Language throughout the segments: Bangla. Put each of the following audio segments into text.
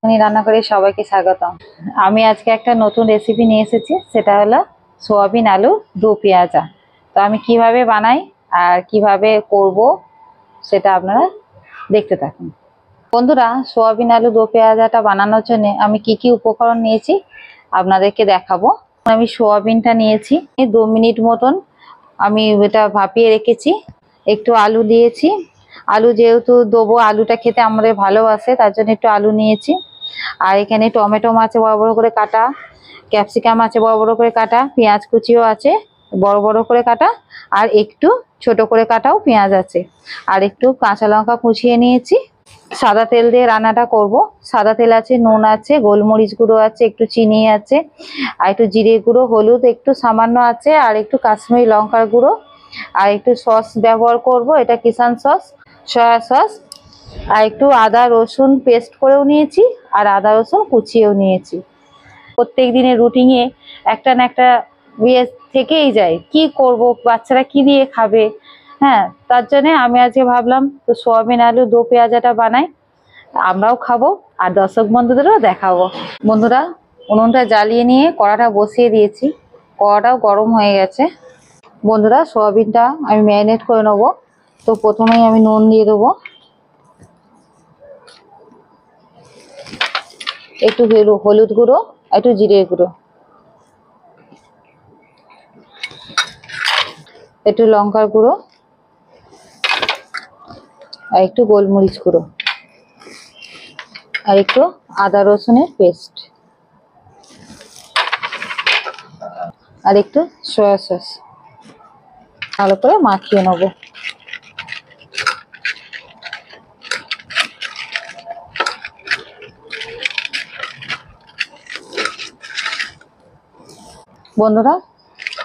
আমি রান্না করে সবাইকে স্বাগতম। আমি আজকে একটা নতুন রেসিপি নিয়ে এসেছি, সেটা হলো সোয়াবিন আলু দো পেঁয়াজা। তো আমি কিভাবে বানাই আর কিভাবে করব সেটা আপনারা দেখতে থাকুন। বন্ধুরা, সোয়াবিন আলু দো পেঁয়াজাটা বানানোর জন্য আমি কি কি উপকরণ নিয়েছি আপনাদেরকে দেখাবো। আমি সোয়াবিনটা নিয়েছি 2 মিনিট মতন, আমি এটা ভাপিয়ে রেখেছি। একটু আলু দিয়েছি, আলু যেহেতু দেবো, আলুটা খেতে আমাদের ভালোবাসে, তার জন্য একটু আলু নিয়েছি। আর এখানে টমেটো আছে বড় বড় করে কাটা, ক্যাপসিকাম আছে বড় বড় করে কাটা, পেঁয়াজ কুচিও আছে বড় বড় করে কাটা, আর একটু ছোট করে কাটাও পেঁয়াজ আছে, আর একটু কাঁচা লঙ্কা কুচিয়ে নিয়েছি। সাদা তেল দিয়ে রান্নাটা করব। সাদা তেল আছে, নুন আছে, গোলমরিচ গুঁড়ো আছে, একটু চিনি আছে, আর একটু জিরে গুঁড়ো, হলুদ একটু সামান্য আছে, আর একটু কাশ্মীরি লঙ্কার গুঁড়ো, আর একটু সস ব্যবহার করব, এটা কিষান সস, সয়া সস, আর একটু আদা রসুন পেস্ট করেও নিয়েছি, আর আদা রসুন কুচিয়েও নিয়েছি। প্রত্যেক দিনের রুটিনে একটা না একটা ইয়ে থেকেই যায়, কি করব, বাচ্চারা কি দিয়ে খাবে। হ্যাঁ, তার জন্য আমি আজকে ভাবলাম তো সোয়াবিন আলু দো পেঁয়াজাটা বানাই, আমরাও খাবো আর দর্শক বন্ধুদেরও দেখাবো। বন্ধুরা, উনুনটা জ্বালিয়ে নিয়ে কড়াটা বসিয়ে দিয়েছি, কড়াটাও গরম হয়ে গেছে। বন্ধুরা, সোয়াবিনটা আমি ম্যারিনেট করে নেবো। তো প্রথমেই আমি নুন দিয়ে দেবো, একটু হলুদ গুঁড়ো, একটু জিরে গুঁড়ো, একটু লঙ্কার গুঁড়ো, আর একটু গোলমরিচ গুঁড়ো, আর একটু আদা রসুনের পেস্ট, আর একটু সয়া সস। ভালো করে মাখিয়ে নেবো। বন্ধুরা,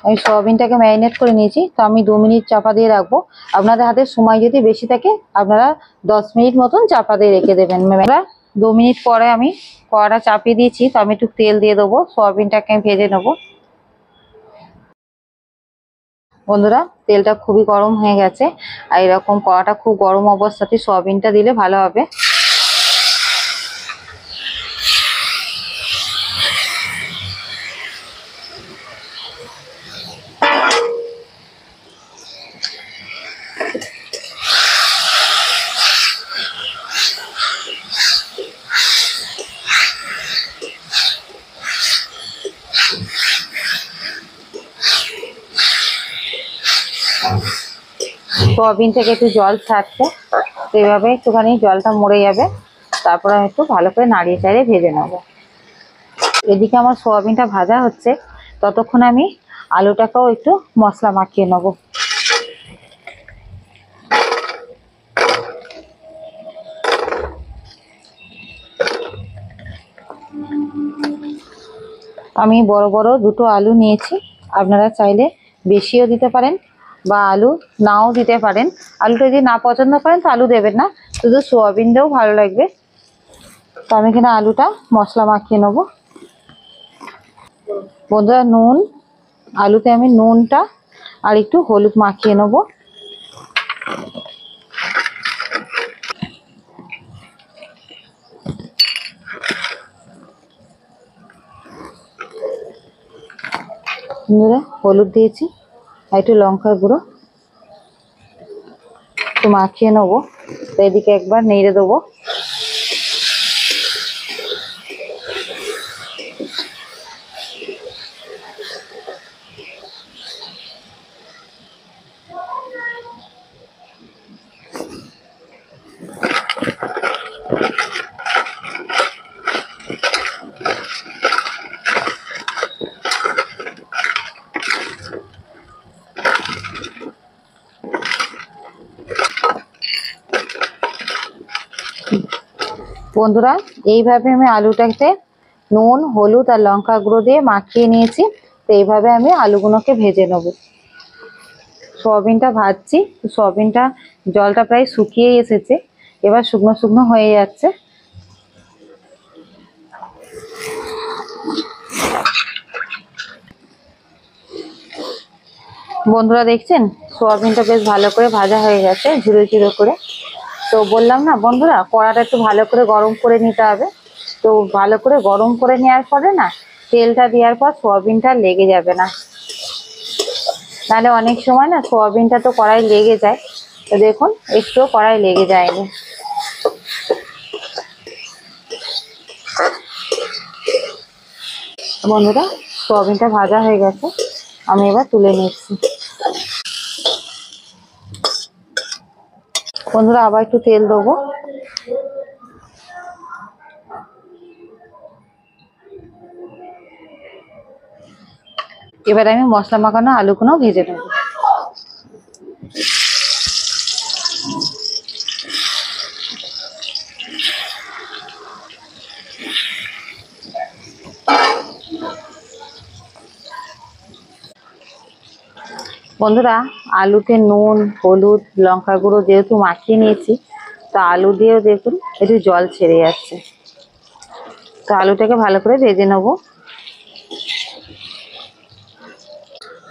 আমি সয়াবিনটাকে ম্যারিনেট করে নিয়েছি, তো আমি 2 মিনিট চাপা দিয়ে রাখবো। আপনাদের হাতে সময় যদি বেশি থাকে আপনারা 10 মিনিট মতন চাপা দিয়ে রেখে দেবেন। 2 মিনিট পরে আমি কড়াটা চাপিয়ে দিয়েছি, তো আমি একটু তেল দিয়ে দেবো, সয়াবিনটাকে আমি ভেজে নেবো। বন্ধুরা, তেলটা খুবই গরম হয়ে গেছে, আর এরকম কড়াটা খুব গরম অবস্থাতে সয়াবিনটা দিলে ভালো হবে। সয়াবিন থেকে একটু জল ছাড়ছে, তো এইভাবে একটুখানি জলটা মরে যাবে, তারপর আমি একটু ভালো করে নাড়িয়ে চাড়িয়ে ভেজে নেব। এদিকে আমার সয়াবিনটা ভাজা হচ্ছে, ততক্ষণ আমি আলুটাকেও একটু মশলা মাখিয়ে নেব। আমি বড় বড় দুটো আলু নিয়েছি, আপনারা চাইলে বেশিও দিতে পারেন বা আলু নাও দিতে পারেন। আলুটা যদি না পছন্দ করেন তো আলু দেবেন না, শুধু সোয়াবিন দিয়েও ভালো লাগবে। তো আমি এখানে আলুটা মশলা মাখিয়ে নেব। বন্ধুরা, নুন, আলুতে আমি নুনটা আর একটু হলুদ মাখিয়ে নেব। বন্ধুরা, হলুদ দিয়েছি, আর একটু লঙ্কার গুঁড়ো, একটু মাখিয়ে নেবো। তো এদিকে একবার নেড়ে দেবো। বন্ধুরা, এইভাবে আমি আলুটাকে নুন, হলুদ আর লঙ্কা গুঁড়ো দিয়ে মাখিয়ে নিয়েছি। তো এইভাবে আমি আলুগুলোকে ভেজে নেব। সয়াবিনটা ভাজছি, সয়াবিনটা জলটা প্রায় শুকিয়ে এসেছে, এবার শুকনো শুকনো হয়ে যাচ্ছে। বন্ধুরা, দেখছেন সয়াবিনটা বেশ ভালো করে ভাজা হয়ে গেছে, ঝুড়ো ঝুড়ো করে। তো বললাম না বন্ধুরা, কড়াটা একটু ভালো করে গরম করে নিতে হবে। তো তো ভালো করে গরম করে নেওয়ার পরে না তেলটা দেওয়ার পর সোয়াবিনটা লেগে যাবে না। নাহলে অনেক সময় না সোয়াবিনটা তো কড়াই লেগে যায়। তো দেখুন একটুও কড়াই লেগে যায়নি। বন্ধুরা সোয়াবিনটা ভাজা হয়ে গেছে, আমি এবার তুলে নিচ্ছি। বন্ধুরা আবার একটু তেল দেবো। এবার আমি মশলা মাখানো আলুগুলো ভেজে নেব। বন্ধুরা আলুতে নুন, হলুদ, লঙ্কা গুঁড়ো যেহেতু মাখিয়ে নিয়েছি, তো আলু দিয়েও দেখুন একটু জল ছেড়ে যাচ্ছে। তো আলুটাকে ভালো করে ভেজে নেব।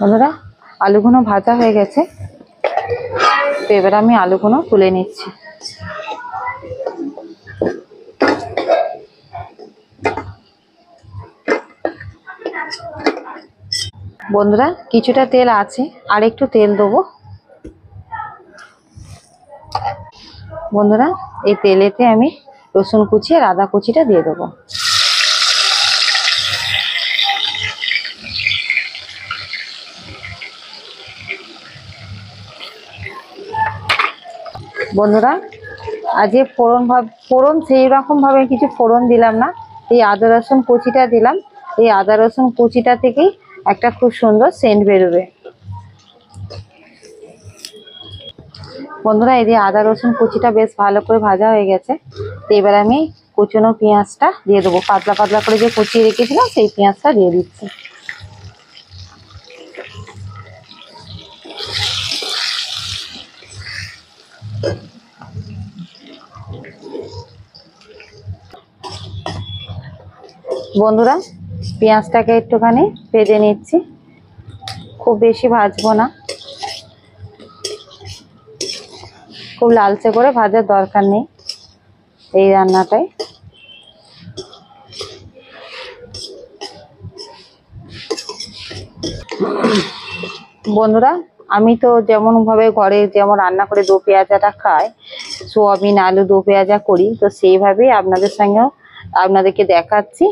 বন্ধুরা আলুগুলো ভাজা হয়ে গেছে, তো এবার আমি আলুগুলো তুলে নিচ্ছি। বন্ধুরা কিছুটা তেল আছে, আর একটু তেল দেবো। বন্ধুরা এই তেলেতে আমি রসুন কুচি আর আদা কুচিটা দিয়ে দেবো। বন্ধুরা আজকে ফোড়ন সেই রকম ভাবে কিছু ফোড়ন দিলাম না, এই আদা রসুন কুচিটা দিলাম। এই আদা রসুন কুচিটা থেকেই একটা খুব সুন্দর সেন্ট বেরোবে। বন্ধুরা এই যে আদা রসুন কুচিটা বেশ ভালো করে ভাজা হয়ে গেছে, তো এবার আমি কুচনো পেঁয়াজটা দিয়ে দেবো। পাতলা পাতলা করে যে কুচিয়ে রেখেছিলাম সেই পেঁয়াজটা দিয়ে দিচ্ছি। বন্ধুরা পেঁয়াজটাকে একটুখানি ভেজে নিচ্ছি, খুব বেশি ভাজবো না, খুব লালচে করে ভাজার দরকার নেই এই রান্নাটায়। বন্ধুরা আমি তো যেমন ভাবে ঘরে যেমন রান্না করে দো পেঁয়াজাটা খাই, সোয়াবিন আলু দো পেঁয়াজা করি, তো সেইভাবেই আপনাদের সঙ্গেও আপনাদেরকে দেখাচ্ছি।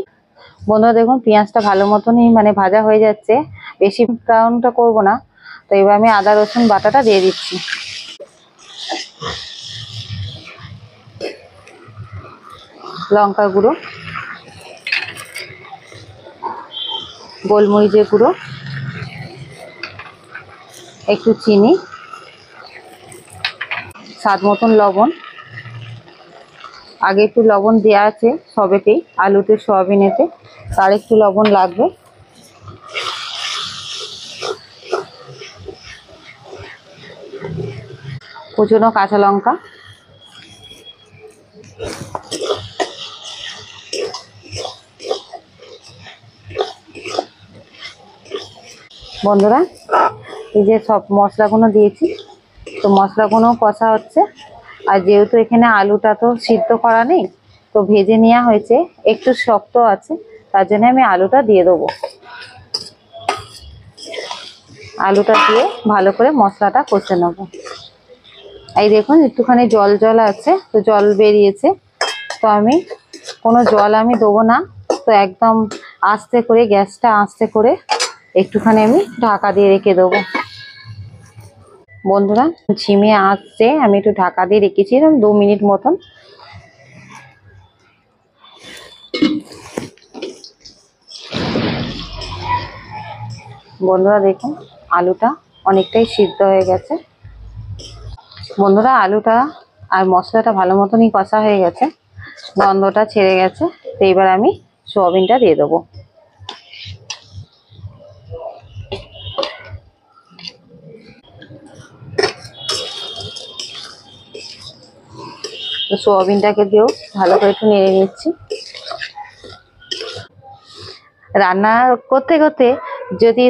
বন্ধুরা দেখুন পেঁয়াজটা ভালো মতনই মানে ভাজা হয়ে যাচ্ছে, বেশি ব্রাউনটা করব না। তো এবার আমি আদা রসুন বাটাটা দিয়ে দিচ্ছি। লঙ্কা গুঁড়ো, গোলমরিচের গুঁড়ো, একটু চিনি, স্বাদ মতন লবণ। আগে একটু লবণ দেওয়া আছে সবেতেই, আলুতে সয়াবিনেতে, তার একটু লবণ লাগবে। কুচনো কাঁচা লঙ্কা, বন্ধুরা এই যে সব মশলাগুলো দিয়েছি, তো মশলাগুলো কষা হচ্ছে। আর যেহেতু এখানে আলুটা তো সিদ্ধ করা নেই, তো ভেজে নেওয়া হয়েছে, একটু শক্ত আছে, তার জন্য আমি আলুটা দিয়ে দেবো। আলুটা দিয়ে ভালো করে মশলাটা কষে নেব। এই দেখুন একটুখানি জল জল আছে, তো জল বেরিয়েছে, তো আমি কোনো জল আমি দেবো না। তো একদম আস্তে করে গ্যাসটা আস্তে করে একটুখানি আমি ঢাকা দিয়ে রেখে দেবো। বন্ধুরা ঝিমে আসছে, আমি একটু ঢাকা দিয়ে রেখেছিলাম 2 মিনিট মতন। বন্ধুরা দেখুন আলুটা অনেকটাই সিদ্ধ হয়ে গেছে। বন্ধুরা আলুটা আর মশলাটা ভালো মতনই কষা হয়ে গেছে, গন্ধটা ছেড়ে গেছে। তো এবার আমি সোয়াবিনটা দিয়ে দেবো। তো সোয়াবিনটাকে দিয়েও ভালো করে একটু নেড়ে নিচ্ছি। রান্না করতে করতে যদি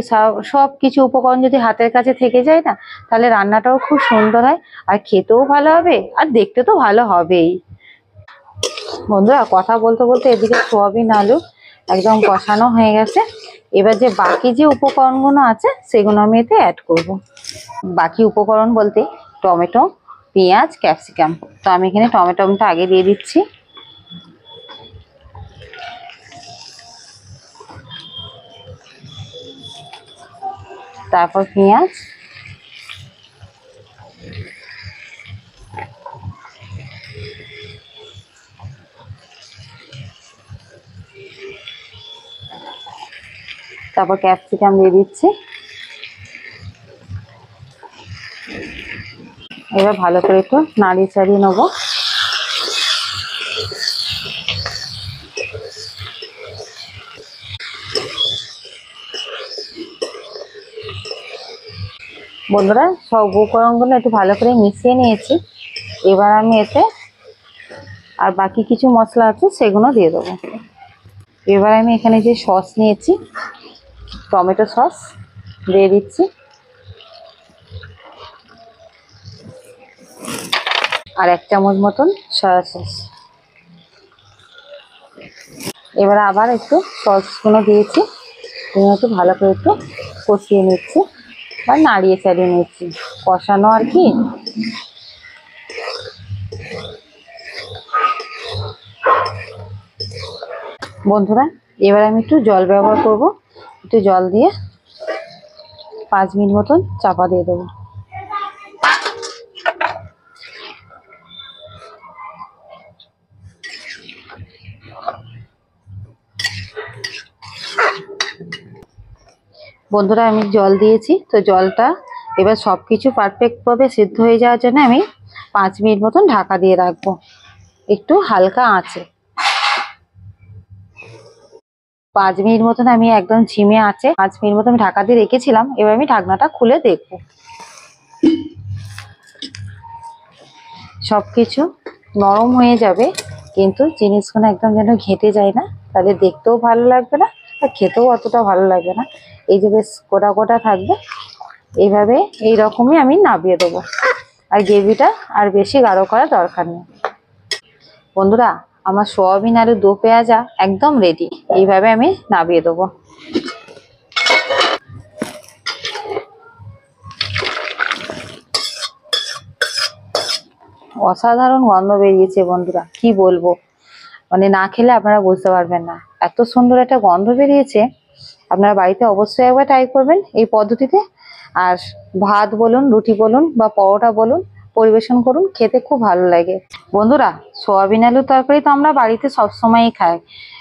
সব কিছু উপকরণ যদি হাতের কাছে থেকে যায় না, তাহলে রান্নাটাও খুব সুন্দর হয়, আর খেতেও ভালো হবে, আর দেখতে তো ভালো হবেই। বন্ধুরা কথা বলতে বলতে এদিকে সোয়াবিন আলু একদম কষানো হয়ে গেছে। এবার যে বাকি যে উপকরণগুলো আছে সেগুলো আমি এতে অ্যাড করব। বাকি উপকরণ বলতে টমেটো, পেঁয়াজ, ক্যাপসিকাম। তো আমি এখানে টমেটোটা আগে দিয়ে দিচ্ছি। তারপর পেঁয়াজ, তারপর ক্যাপসিকাম দিয়ে দিচ্ছি। এবার ভালো করে একটু নাড়িয়ে চাড়িয়ে নেবো। বন্ধুরা সব উপকরণগুলো একটু ভালো করে মিশিয়ে নিয়েছি। এবার আমি এতে আর বাকি কিছু মশলা আছে সেগুলো দিয়ে দেবো। এবার আমি এখানে যে সস নিয়েছি, টমেটো সস দিয়ে দিচ্ছি, আর 1 চামচ মতন সয়া সস। এবার আবার একটু সসগুলো দিয়েছি, একটু ভালো করে একটু কষিয়ে নিচ্ছি বা নাড়িয়ে চাড়িয়ে নিচ্ছি, কষানো আর কি। বন্ধুরা এবার আমি একটু জল ব্যবহার করব। একটু জল দিয়ে 5 মিনিট মতন চাপা দিয়ে দেবো। বন্ধুরা আমি জল দিয়েছি, তো জলটা এবার সবকিছু পারফেক্ট ভাবে সিদ্ধ হয়ে যাওয়ার জন্য আমি 5 মিনিট মতন ঢাকা দিয়ে রাখবো একটু হালকা আঁচে। 5 মিনিট মতন আমি একদম ঝিমে আঁচে 5 মিনিট মতন ঢাকা দিয়ে রেখেছিলাম। এবার আমি ঢাকনাটা খুলে দেখবো। সবকিছু নরম হয়ে যাবে, কিন্তু জিনিসগুলো একদম যেন ঘেঁটে যায় না, তাহলে দেখতেও ভালো লাগবে না আর খেতেও অতটা ভালো লাগবে না। এই যে বেশ গোটা গোটা থাকবে, এইভাবে এইরকমই আমি নামিয়ে দেবো। আর গ্রেভিটা আর বেশি গাঢ় করার দরকার নেই। বন্ধুরা আমার সোয়াবিন আলু দো পেঁয়াজা একদম রেডি। এইভাবে আমি নামিয়ে দেবো। অসাধারণ গন্ধ বেরিয়েছে বন্ধুরা, কি বলবো, মানে না খেলে আপনারা বুঝতে পারবেন না, এত সুন্দর একটা গন্ধ বেরিয়েছে। আপনারা বাড়িতে অবশ্যই একবার ট্রাই করবেন এই পদ্ধতিতে। আর ভাত বলুন, রুটি বলুন বা পরোটা বলুন, পরিবেশন করুন, খেতে খুব ভালো লাগে। বন্ধুরা সোয়াবিন আলুর তরকারি তো আমরা বাড়িতে সবসময়ই খাই,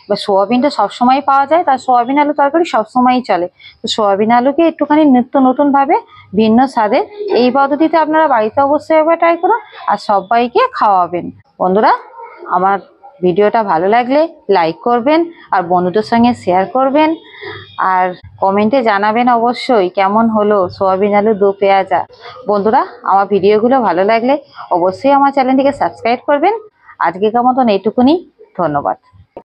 বা সোয়াবিনটা সবসময় পাওয়া যায়, তার সোয়াবিন আলু তরকারি সবসময়ই চলে। তো সোয়াবিন আলুকে একটুখানি নিত্য নতুন ভাবে ভিন্ন স্বাদে এই পদ্ধতিতে আপনারা বাড়িতে অবশ্যই একবার ট্রাই করুন আর সবাইকে খাওয়াবেন। বন্ধুরা আমার ভিডিওটা ভালো লাগলে লাইক করবেন আর বন্ধুদের সঙ্গে শেয়ার করবেন, আর কমেন্টে জানাবেন অবশ্যই কেমন হলো সোয়াবিন আলু দো পেঁয়াজা। বন্ধুরা আমার ভিডিওগুলো ভালো লাগলে অবশ্যই আমার চ্যানেলটিকে সাবস্ক্রাইব করবেন। আজকের মতন এইটুকুনি, ধন্যবাদ।